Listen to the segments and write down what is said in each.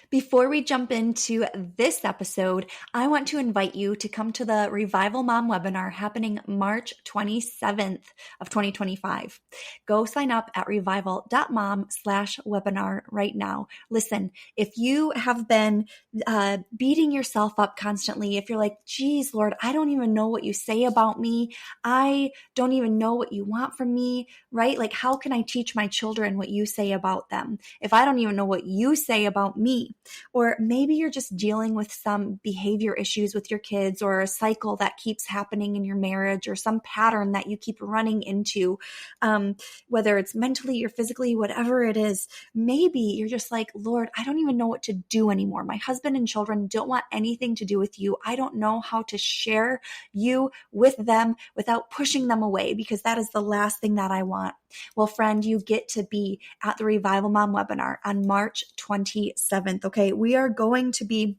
Before we jump into this episode, I want to invite you to come to the Revival Mom webinar happening March 27th of 2025. Go sign up at revival.mom/webinar right now. Listen, if you have been beating yourself up constantly, if you're like, geez, Lord, I don't even know what you say about me. I don't even know what you want from me, right? Like, how can I teach my children what you say about them if I don't even know what you say about me? Or maybe you're just dealing with some behavior issues with your kids, or a cycle that keeps happening in your marriage, or some pattern that you keep running into, whether it's mentally or physically, whatever it is. Maybe you're just like, Lord, I don't even know what to do anymore. My husband and children don't want anything to do with you. I don't know how to share you with them without pushing them away, because that is the last thing that I want. Well, friend, you get to be at the Revival Mom webinar on March 27th. Okay, we are going to be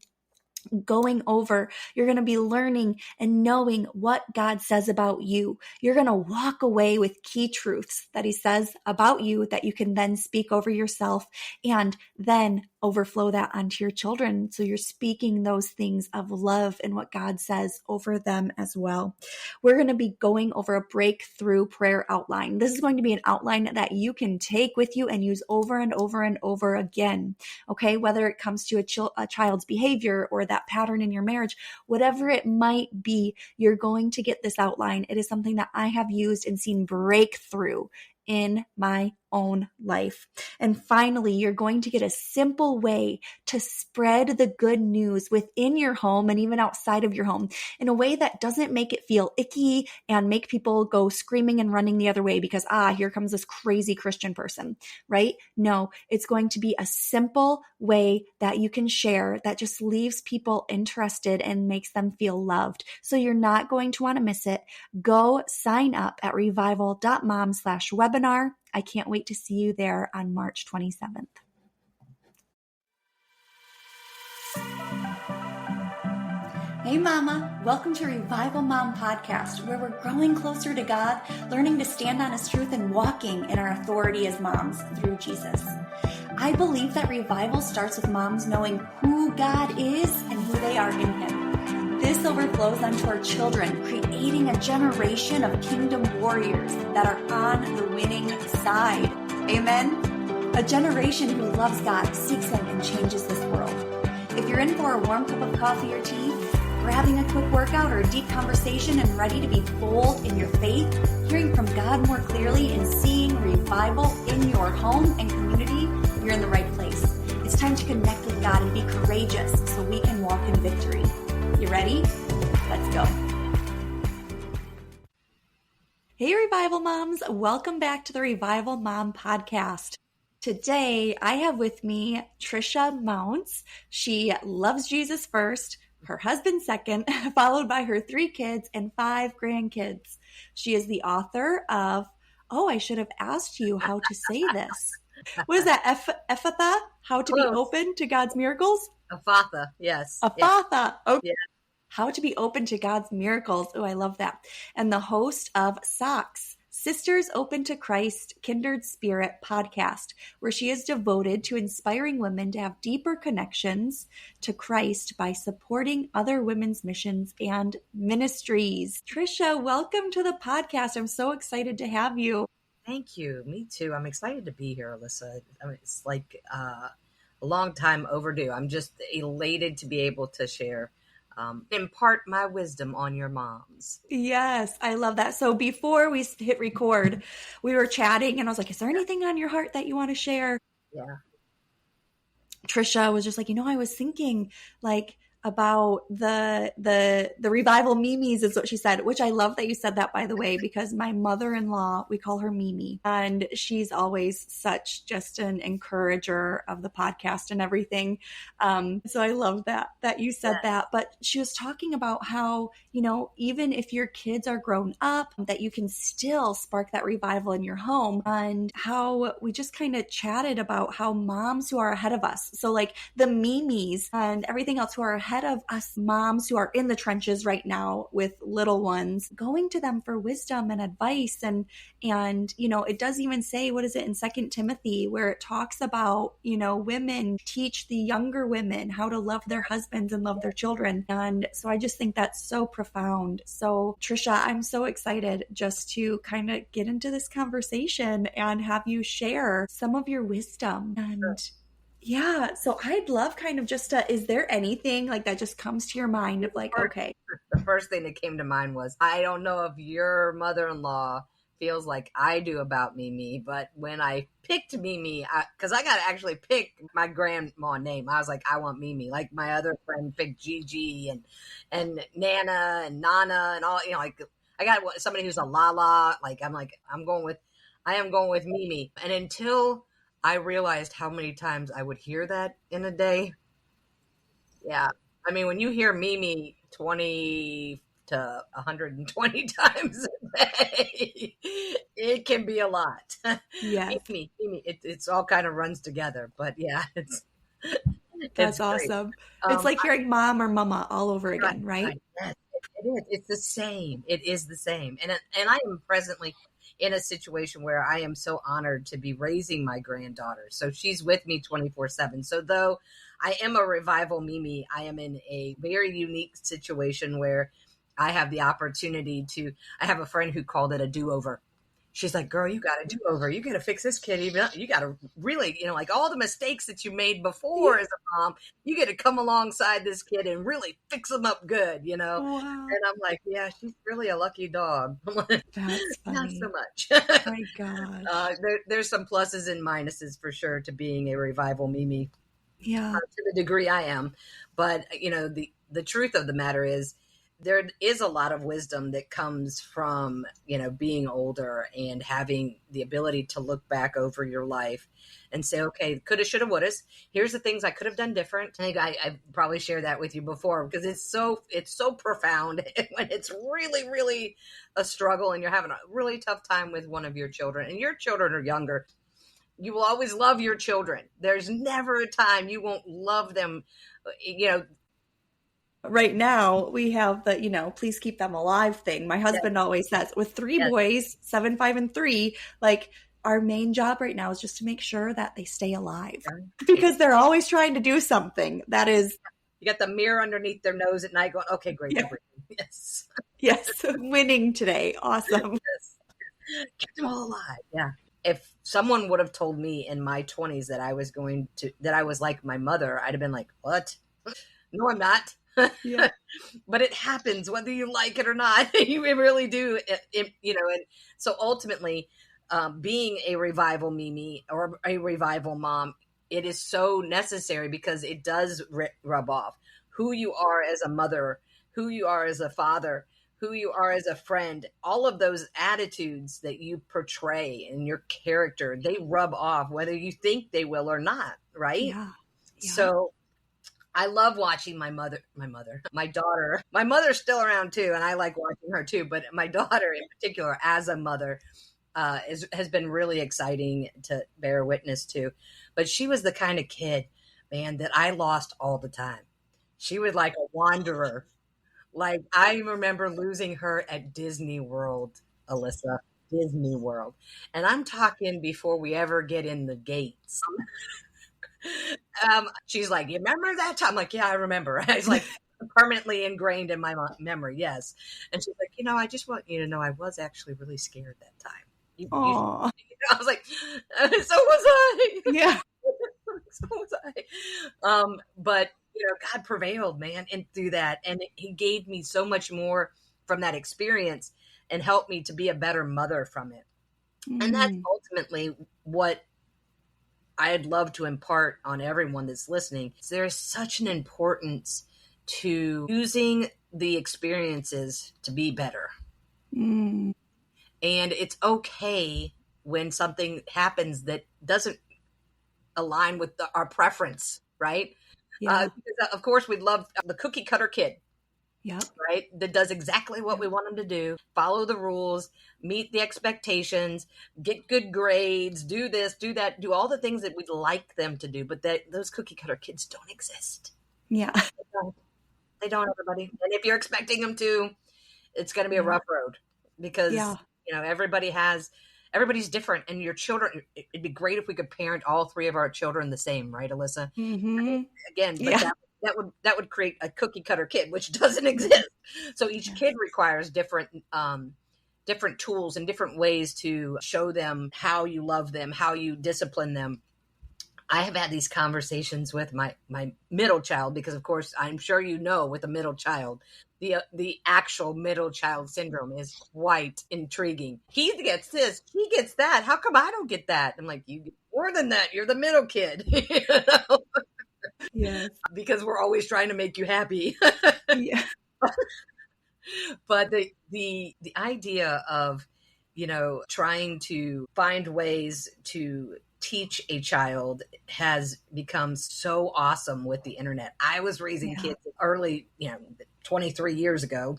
going over, you're going to be learning and knowing what God says about you. You're going to walk away with key truths that He says about you that you can then speak over yourself, and then overflow that onto your children. So you're speaking those things of love and what God says over them as well. We're going to be going over a breakthrough prayer outline. This is going to be an outline that you can take with you and use over and over and over again. Okay, whether it comes to a child's behavior or that pattern in your marriage, whatever it might be, you're going to get this outline. It is something that I have used and seen breakthrough in my own life. And finally, you're going to get a simple way to spread the good news within your home and even outside of your home in a way that doesn't make it feel icky and make people go screaming and running the other way because, here comes this crazy Christian person, right? No, it's going to be a simple way that you can share that just leaves people interested and makes them feel loved. So you're not going to want to miss it. Go sign up at revival.mom/webinar. I can't wait to see you there on March 27th. Hey Mama, welcome to Revival Mom Podcast, where we're growing closer to God, learning to stand on His truth, and walking in our authority as moms through Jesus. I believe that revival starts with moms knowing who God is and who they are in Him. This overflows onto our children, creating a generation of kingdom warriors that are on the winning side. Amen? A generation who loves God, seeks Him, and changes this world. If you're in for a warm cup of coffee or tea, grabbing a quick workout or a deep conversation, and ready to be bold in your faith, hearing from God more clearly, and seeing revival in your home and community, you're in the right place. It's time to connect with God and be courageous so we can walk in victory. You ready? Let's go. Hey, Revival Moms. Welcome back to the Revival Mom Podcast. Today, I have with me Trisha Mounce. She loves Jesus first, her husband second, followed by her 3 kids and 5 grandkids. She is the author of, I should have asked you how to say this. What is that? Ephatha? How to be open to God's miracles? Ephatha, yes. Ephatha. Okay. Yeah. How to be open to God's miracles. Oh, I love that. And the host of Socks, Sisters Open to Christ, Kindred Spirit podcast, where she is devoted to inspiring women to have deeper connections to Christ by supporting other women's missions and ministries. Trisha, welcome to the podcast. I'm so excited to have you. Thank you. Me too. I'm excited to be here, Alyssa. I mean, it's like a long time overdue. I'm just elated to be able to share, impart my wisdom on your moms. Yes, I love that. So before we hit record, we were chatting and I was like, is there anything on your heart that you want to share? Yeah. Trisha was just like, I was thinking about the revival Mimis is what she said, which I love that you said that, by the way, because my mother-in-law, we call her Mimi, and she's always such just an encourager of the podcast and everything. So I love that you said that. But she was talking about how, even if your kids are grown up, that you can still spark that revival in your home, and how we just kind of chatted about how moms who are ahead of us, so like the Mimis and everything else who are ahead ahead of us moms who are in the trenches right now with little ones, going to them for wisdom and advice. And, you know, it does even say, what is it in Second Timothy, where it talks about, you know, women teach the younger women how to love their husbands and love their children. And so I just think that's so profound. So Trisha, I'm so excited just to kind of get into this conversation and have you share some of your wisdom. And yeah, so I'd love kind of just is there anything like that just comes to your mind of like, okay. The first thing that came to mind was, I don't know if your mother-in-law feels like I do about Mimi, but when I picked Mimi, because I got to actually pick my grandma name. I was like, I want Mimi. Like my other friend picked Gigi and Nana and Nana and all, you know, like I got somebody who's a Lala. Like, I am going with Mimi. And until I realized how many times I would hear that in a day. Yeah. I mean, when you hear Mimi 20 to 120 times a day, it can be a lot. Yes. Mimi, it's all kind of runs together, but yeah, That's awesome. It's like hearing mom or mama all over again, right? Yes, it is. It's the same. It is the same. And I am presently in a situation where I am so honored to be raising my granddaughter. So she's with me 24/7. So though I am a revival Mimi, I am in a very unique situation where I have the opportunity I have a friend who called it a do-over. She's like, girl, you got to do over. You got to fix this kid. You got to really, you know, like all the mistakes that you made before as a mom, you get to come alongside this kid and really fix them up good, you know? Wow. And I'm like, yeah, she's really a lucky dog. That's Not funny. so much. My gosh. There's some pluses and minuses for sure to being a revival Mimi, Yeah. to the degree I am. But, you know, the truth of the matter is, there is a lot of wisdom that comes from, you know, being older and having the ability to look back over your life and say, okay, coulda, shoulda, woulda. Here's the things I could have done different. I think I probably shared that with you before because it's so profound when it's really, really a struggle and you're having a really tough time with one of your children and your children are younger. You will always love your children. There's never a time you won't love them, you know. Right now we have the, you know, please keep them alive thing. My husband always says with three boys, 7, 5, and 3, like our main job right now is just to make sure that they stay alive because they're always trying to do something that is. You got the mirror underneath their nose at night going, okay, great. Yeah. Yes. Yes. Winning today. Awesome. Yes. Keep them all alive. Yeah. If someone would have told me in my 20s that I was like my mother, I'd have been like, what? No, I'm not. Yeah. But it happens whether you like it or not. You really do. You know, and so ultimately, being a revival Mimi or a revival mom, it is so necessary because it does rub off who you are as a mother, who you are as a father, who you are as a friend. All of those attitudes that you portray in your character, they rub off whether you think they will or not, right? Yeah. So I love watching my daughter. My mother's still around too, and I like watching her too. But my daughter, in particular, as a mother, has been really exciting to bear witness to. But she was the kind of kid, man, that I lost all the time. She was like a wanderer. Like I remember losing her at Disney World, Alyssa. Disney World, and I'm talking before we ever get in the gates. She's like, you remember that time? I'm like, yeah, I remember. It's like permanently ingrained in my memory. Yes. And she's like, you know, I just want you to know I was actually really scared that time. Aww. I was like, so was I. Yeah. So was I. But you know, God prevailed, man, and through that. And he gave me so much more from that experience and helped me to be a better mother from it. And that's ultimately what I'd love to impart on everyone that's listening. There's such an importance to using the experiences to be better. And it's okay when something happens that doesn't align with our preference, right? Yeah. Because of course, we'd love the cookie cutter kid. Yep. Right? That does exactly what we want them to do, follow the rules, meet the expectations, get good grades, do this, do that, do all the things that we'd like them to do. But those cookie cutter kids don't exist. Yeah. They don't, everybody. And if you're expecting them to, it's going to be a Yeah. rough road because, Yeah. everybody's different, and your children, it'd be great if we could parent all three of our children the same, right, Alyssa? Mm-hmm. Again, but Yeah. that would create a cookie cutter kid, which doesn't exist. So each Yes. kid requires different tools and different ways to show them how you love them, how you discipline them. I have had these conversations with my middle child because, of course, I'm sure with a middle child, the actual middle child syndrome is quite intriguing. He gets this, he gets that. How come I don't get that? I'm like, you get more than that. You're the middle kid, Yes. because we're always trying to make you happy. Yeah. But the idea of trying to find ways to teach a child has become so awesome with the internet. I was raising Yeah. kids early, 23 years ago.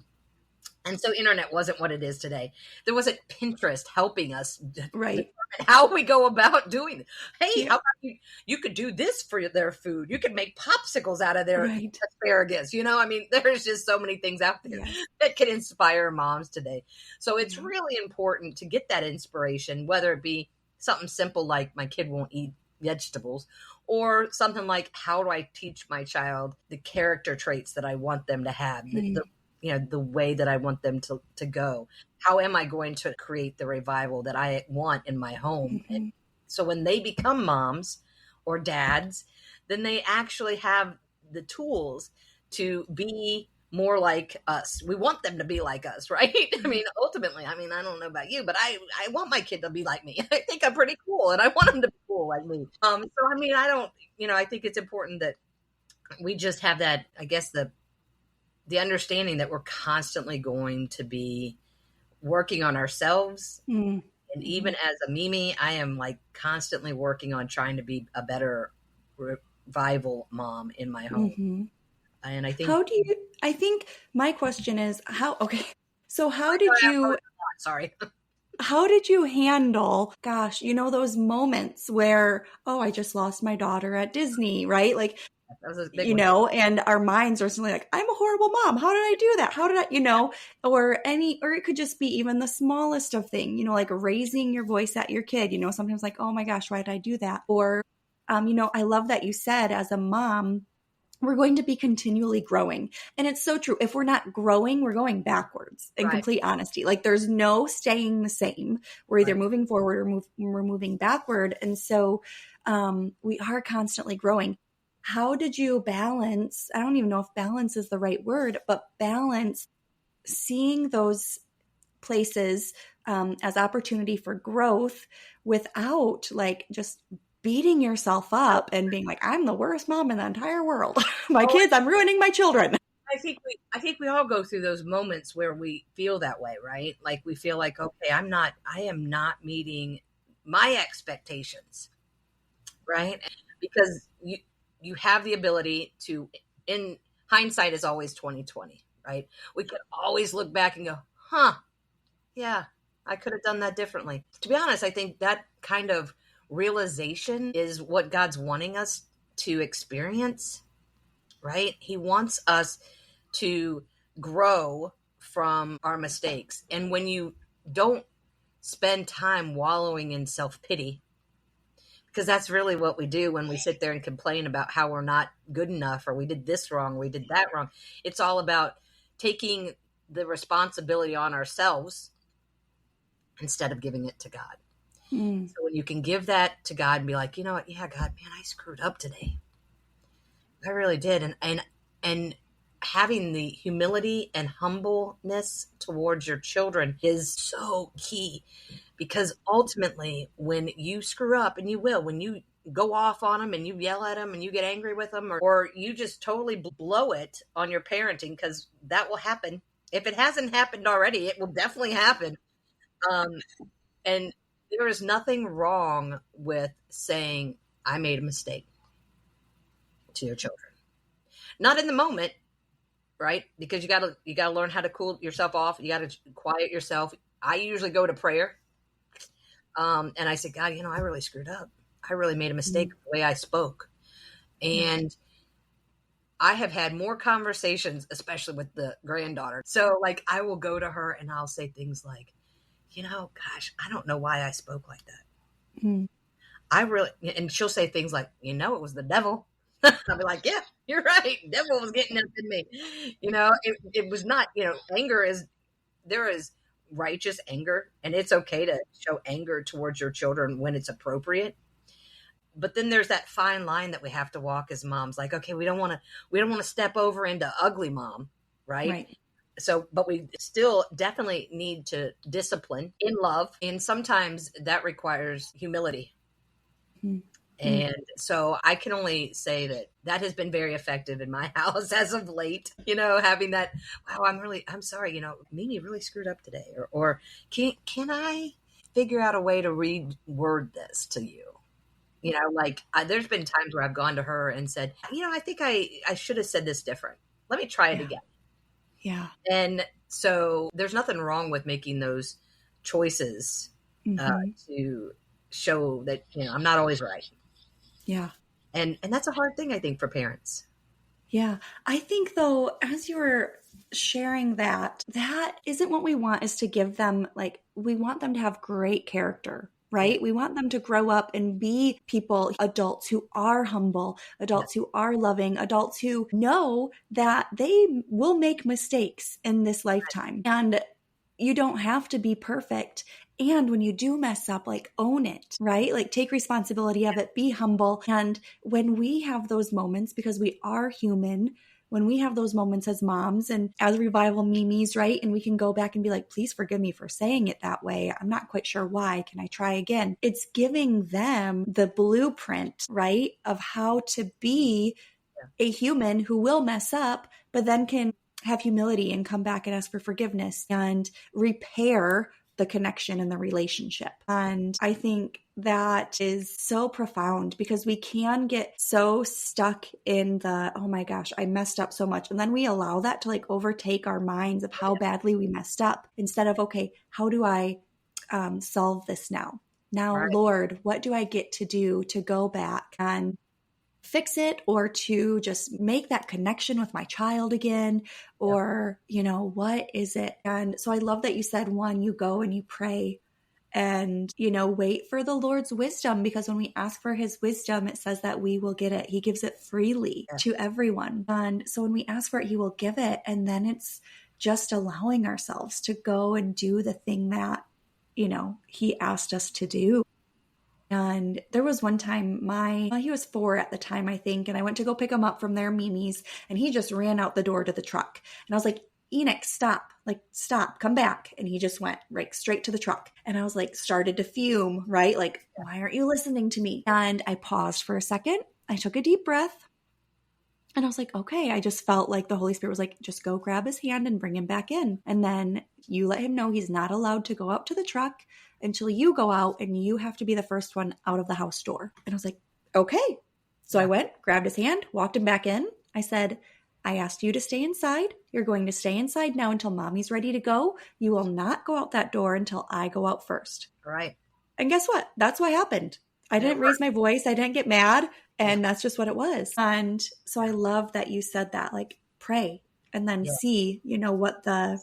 And so internet wasn't what it is today. There wasn't Pinterest helping us determine Right. how we go about doing it. Hey, Yeah. how about you could do this for their food. You could make popsicles out of their Right. asparagus. I mean, there's just so many things out there Yes. that can inspire moms today. So it's Yeah. really important to get that inspiration, whether it be something simple like my kid won't eat vegetables, or something like, how do I teach my child the character traits that I want them to have, the way that I want them to go. How am I going to create the revival that I want in my home? And Mm-hmm. so when they become moms or dads, then they actually have the tools to be more like us. We want them to be like us, right? I mean, ultimately, I don't know about you, but I want my kid to be like me. I think I'm pretty cool, and I want them to be cool like me. So I don't, I think it's important that we just have that, I guess, the understanding that we're constantly going to be working on ourselves. And Mm-hmm. even as a Mimi, I am like constantly working on trying to be a better revival mom in my home. Mm-hmm. And I think, How do you, I think my question is okay. So sorry. how did you handle, gosh, those moments where, oh, I just lost my daughter at Disney, right? Like, That was a big one. and our minds are suddenly like, I'm a horrible mom. How did I do that? How did or it could just be even the smallest of thing, like raising your voice at your kid, sometimes like, oh my gosh, why did I do that? Or, I love that you said as a mom, we're going to be continually growing. And it's so true. If we're not growing, we're going backwards, in Right. complete honesty. Like there's no staying the same. We're either Right. moving forward or we're moving backward. And so we are constantly growing. How did you balance? I don't even know if balance is the right word, but balance seeing those places as opportunity for growth without like just beating yourself up and being like, I'm the worst mom in the entire world. My Oh, kids, I'm ruining my children. I think we all go through those moments where we feel that way, right? Like we feel like, okay, I am not meeting my expectations, right? Because you have the ability to, in hindsight is always 2020, right? We could always look back and go, huh, yeah, I could have done that differently. To be honest, I think that kind of realization is what God's wanting us to experience, right? He wants us to grow from our mistakes. And when you don't spend time wallowing in self-pity, because that's really what we do when we sit there and complain about how we're not good enough, or we did this wrong, we did that wrong. It's all about taking the responsibility on ourselves instead of giving it to God. Mm, So when you can give that to God and be like, you know what, yeah, God, man, I screwed up today. I really did. And having the humility and humbleness towards your children is so key, because ultimately when you screw up, and you will, when you go off on them and you yell at them and you get angry with them, or you just totally blow it on your parenting, because that will happen. If it hasn't happened already, it will definitely happen. Um, and there is nothing wrong with saying, I made a mistake, to your children. Not in the moment, right? Because you gotta learn how to cool yourself off. You gotta quiet yourself. I usually go to prayer, and I say, God, I really screwed up. I really made a mistake mm, the way I spoke, yeah. and I have had more conversations, especially with the granddaughter. So like I will go to her and I'll say things like, gosh, I don't know why I spoke like that. Mm. I really, and she'll say things like, it was the devil. I'll be like, yeah, you're right. Devil was getting up in me. It was not, there is righteous anger, and it's okay to show anger towards your children when it's appropriate. But then there's that fine line that we have to walk as moms. Like, okay, we don't want to step over into ugly mom, right? Right. So, but we still definitely need to discipline in love. And sometimes that requires humility. Mm. And so I can only say that has been very effective in my house as of late, having that, wow, I'm sorry, Mimi really screwed up today. Or can I figure out a way to reword this to you? There's been times where I've gone to her and said, I think I should have said this different. Let me try it again. Yeah. And so there's nothing wrong with making those choices to show that, I'm not always right. Yeah. And that's a hard thing, I think, for parents. Yeah. I think though, as you were sharing that isn't what we want, is to give them, like, we want them to have great character, right? Yeah. We want them to grow up and be people, adults who are humble, adults who are loving, adults who know that they will make mistakes in this lifetime. And you don't have to be perfect. And when you do mess up, like, own it, right? Like, take responsibility of it, be humble. And when we have those moments, because we are human, when we have those moments as moms and as revival Mimis, right? And we can go back and be like, please forgive me for saying it that way. I'm not quite sure why. Can I try again? It's giving them the blueprint, right? Of how to be a human who will mess up, but then can have humility and come back and ask for forgiveness and repair the connection and the relationship. And I think that is so profound, because we can get so stuck in the, oh my gosh, I messed up so much. And then we allow that to, like, overtake our minds of how badly we messed up, instead of, okay, how do I solve this now? Now, Right. Lord, what do I get to do to go back and fix it, or to just make that connection with my child again? Or, what is it? And so I love that you said, one, you go and you pray and, wait for the Lord's wisdom, because when we ask for his wisdom, it says that we will get it. He gives it freely to everyone. And so when we ask for it, he will give it. And then it's just allowing ourselves to go and do the thing that, he asked us to do. And there was one time he was 4 at the time, I think, and I went to go pick him up from their Mimi's, and he just ran out the door to the truck. And I was like, Enoch, stop, come back. And he just went right straight to the truck. And I was like, started to fume, right? Like, why aren't you listening to me? And I paused for a second. I took a deep breath. And I was like, okay, I just felt like the Holy Spirit was like, just go grab his hand and bring him back in. And then you let him know he's not allowed to go out to the truck until you go out, and you have to be the first one out of the house door. And I was like, okay. So I went, grabbed his hand, walked him back in. I said, I asked you to stay inside. You're going to stay inside now until mommy's ready to go. You will not go out that door until I go out first. Right. And guess what? That's what happened. I didn't raise my voice. I didn't get mad. And that's just what it was. And so I love that you said that, like, pray and then see, what to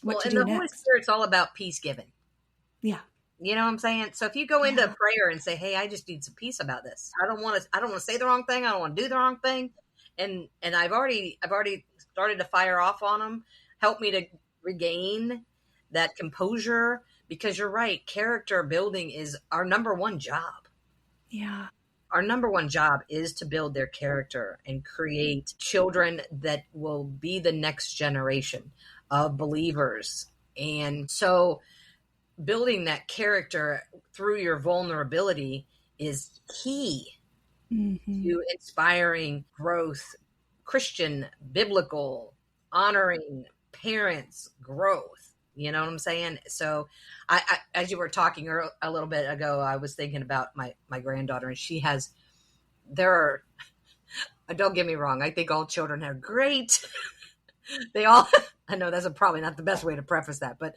do next. And the Holy Spirit's all about peace giving. Yeah. You know what I'm saying? So if you go into prayer and say, hey, I just need some peace about this. I don't want to say the wrong thing. I don't want to do the wrong thing. And I've already started to fire off on them. Help me to regain that composure, because you're right. Character building is our number one job. Yeah. Our number one job is to build their character and create children that will be the next generation of believers. And so building that character through your vulnerability is key to inspiring growth, Christian, biblical, honoring parents' growth. You know what I'm saying? So I as you were talking a little bit ago, I was thinking about my granddaughter, and don't get me wrong, I think all children are great. I know that's probably not the best way to preface that, but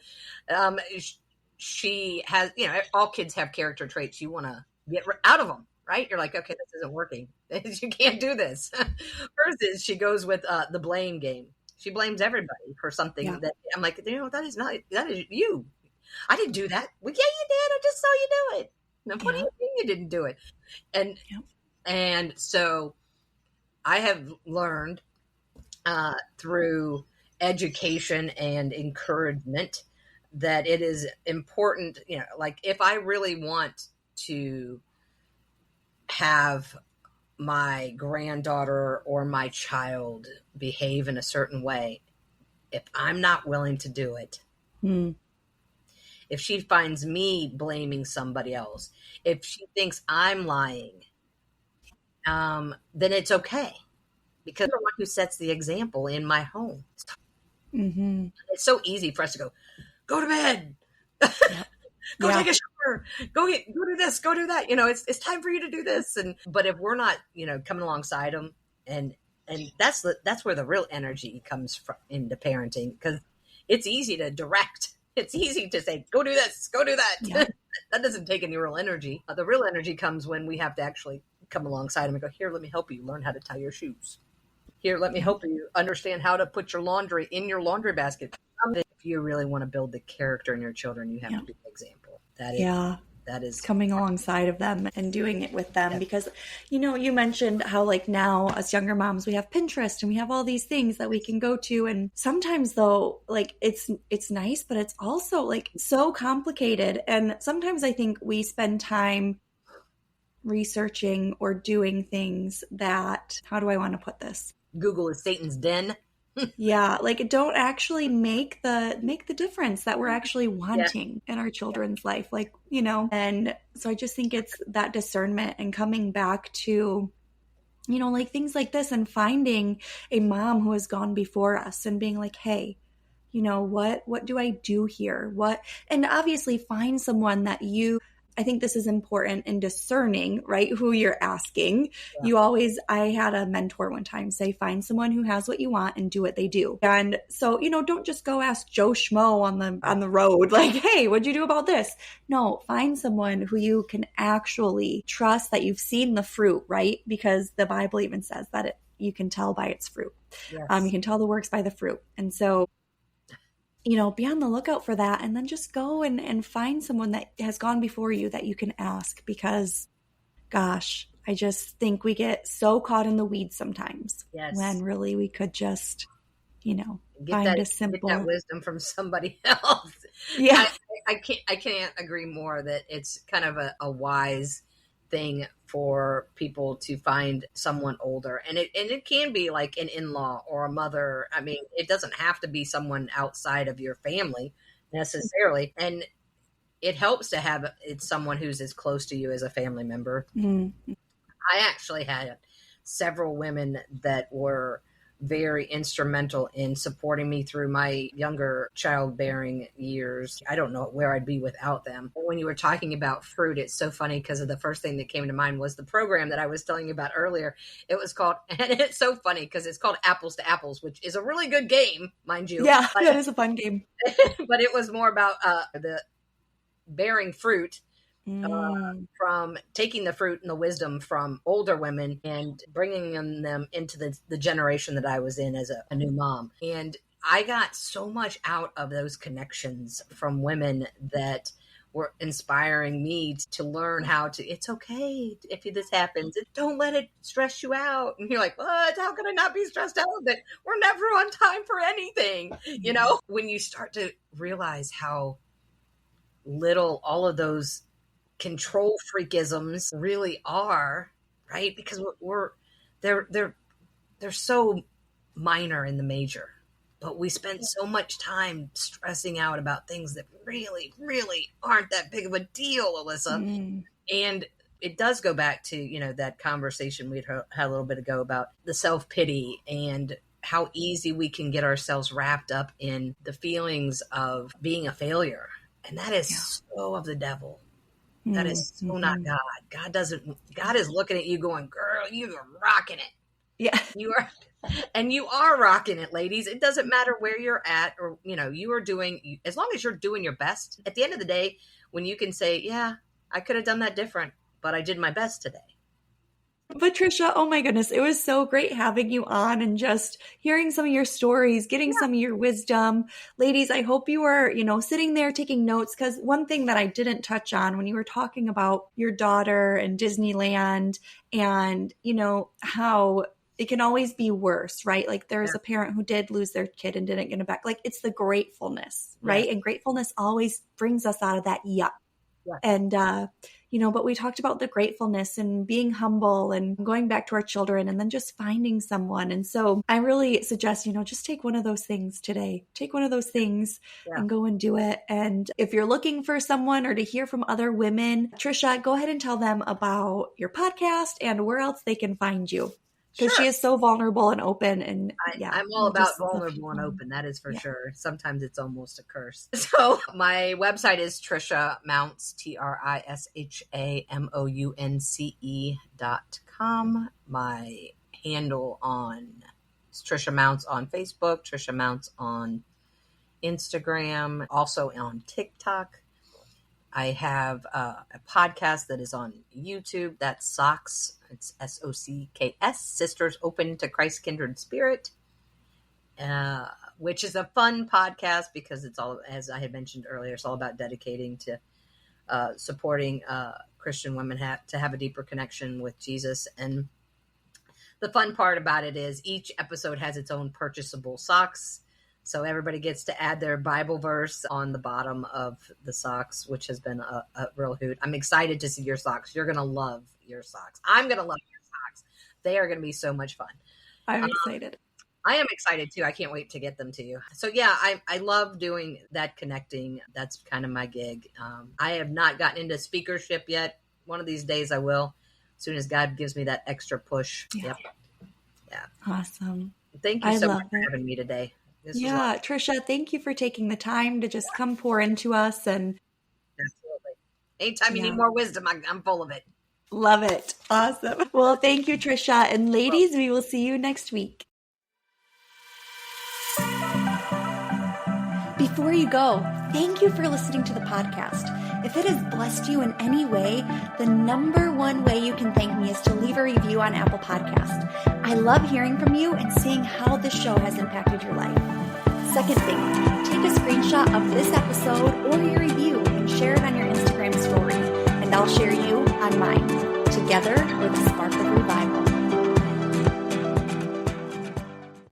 she has, all kids have character traits you want to get out of them, right? You're like, okay, this isn't working. You can't do this. Hers is she goes with the blame game. She blames everybody for something Yeah. that I'm like, that is you. I didn't do that. Well, yeah, you did. I just saw you do it. Now, what do Yeah. you mean you didn't do it? And Yeah. and so I have learned through education and encouragement that it is important, like if I really want to have my granddaughter or my child behave in a certain way, if I'm not willing to do it, Mm. if she finds me blaming somebody else, if she thinks I'm lying, then it's okay because I'm the one who sets the example in my home. Mm-hmm. It's so easy for us to go to bed, Yep. go Yeah. take a shower, go do this, go do that. It's time for you to do this. But if we're not, coming alongside them, and that's where the real energy comes from into parenting, because it's easy to direct. It's easy to say, go do this, go do that. Yeah. That doesn't take any real energy. The real energy comes when we have to actually come alongside them and go, here, let me help you learn how to tie your shoes. Here, let me help you understand how to put your laundry in your laundry basket. If you really want to build the character in your children, you have to be an example. That is coming alongside of them and doing it with them. Yeah. Because, you mentioned how like now us younger moms, we have Pinterest and we have all these things that we can go to. And sometimes though, like it's nice, but it's also like so complicated. And sometimes I think we spend time researching or doing things that, how do I want to put this? Google is Satan's den. Yeah, like don't actually make the difference that we're actually wanting in our children's life, like, and so I just think it's that discernment and coming back to, like things like this and finding a mom who has gone before us and being like, hey, what do I do here? And obviously find someone that I think this is important in discerning, right? Who you're asking. Yeah. I had a mentor one time say, find someone who has what you want and do what they do. And so, don't just go ask Joe Schmo on the road, like, hey, what'd you do about this? No, find someone who you can actually trust, that you've seen the fruit, right? Because the Bible even says that you can tell by its fruit. Yes. You can tell the works by the fruit. And so, be on the lookout for that, and then just go and find someone that has gone before you that you can ask, because gosh, I just think we get so caught in the weeds sometimes. Yes. When really we could just, get find a simple. Get that wisdom from somebody else. Yeah. I can't agree more that it's kind of a wise thing for people to find someone older, and it can be like an in-law or a mother. I mean, it doesn't have to be someone outside of your family necessarily, and it helps to have it's someone who's as close to you as a family member. Mm-hmm. I actually had several women that were very instrumental in supporting me through my younger childbearing years. I don't know where I'd be without them. When you were talking about fruit, it's so funny because the first thing that came to mind was the program that I was telling you about earlier. It was called, and it's so funny because it's called Apples to Apples, which is a really good game, mind you. Yeah, that is a fun game. But it was more about the bearing fruit. From taking the fruit and the wisdom from older women and bringing them into the generation that I was in as a new mom. And I got so much out of those connections from women that were inspiring me to learn how to, it's okay if this happens. Don't let it stress you out. And you're like, what? How can I not be stressed out that we're never on time for anything? When you start to realize how little all of those control freakisms really are, right? Because they're so minor in the major, but we spend so much time stressing out about things that really, really aren't that big of a deal, Alyssa. And it does go back to, that conversation we had a little bit ago about the self-pity and how easy we can get ourselves wrapped up in the feelings of being a failure. And that is so of the devil. That is so not God. God is looking at you going, girl, you are rocking it. Yeah. You are rocking it, ladies. It doesn't matter where you're at or, you are doing, as long as you're doing your best. At the end of the day, when you can say, yeah, I could have done that different, but I did my best today. But Trisha, oh my goodness, it was so great having you on and just hearing some of your stories, getting some of your wisdom. Ladies, I hope you were, sitting there taking notes, because one thing that I didn't touch on when you were talking about your daughter and Disneyland and, how it can always be worse, right? Like there's a parent who did lose their kid and didn't get it back. Like it's the gratefulness, right? Yes. And gratefulness always brings us out of that yuck. Yes. And, but we talked about the gratefulness and being humble and going back to our children and then just finding someone. And so I really suggest, just take one of those things today. Take one of those things and go and do it. And if you're looking for someone or to hear from other women, Trisha, go ahead and tell them about your podcast and where else they can find you. Because she is so vulnerable and open. And I'm all about vulnerable and open. That is for sure. Sometimes it's almost a curse. So my website is Trisha Mounce, TrishaMounce.com. My handle is Trisha Mounce on Facebook, Trisha Mounce on Instagram, also on TikTok. I have a podcast that is on YouTube. That's Socks. It's SOCKS, Sisters Open to Christ Kindred Spirit, which is a fun podcast because it's all, as I had mentioned earlier, it's all about dedicating to supporting Christian women to have a deeper connection with Jesus. And the fun part about it is each episode has its own purchasable socks. So everybody gets to add their Bible verse on the bottom of the socks, which has been a real hoot. I'm excited to see your socks. You're going to love your socks. I'm going to love your socks. They are going to be so much fun. I'm excited. I am excited too. I can't wait to get them to you. So yeah, I love doing that connecting. That's kind of my gig. I have not gotten into speakership yet. One of these days I will, as soon as God gives me that extra push. Yeah. Yeah. Awesome. Thank you so much for having me today. Trisha, thank you for taking the time to just come pour into us. And absolutely. Anytime you need more wisdom, I'm full of it. Love it. Awesome. Well, thank you, Trisha. And ladies, we will see you next week. Before you go, thank you for listening to the podcast. If it has blessed you in any way, the number one way you can thank me is to leave a review on Apple Podcasts. I love hearing from you and seeing how this show has impacted your life. Second thing, take a screenshot of this episode or your review and share it on your Instagram story, and I'll share you on mine. Together, we're the spark of revival.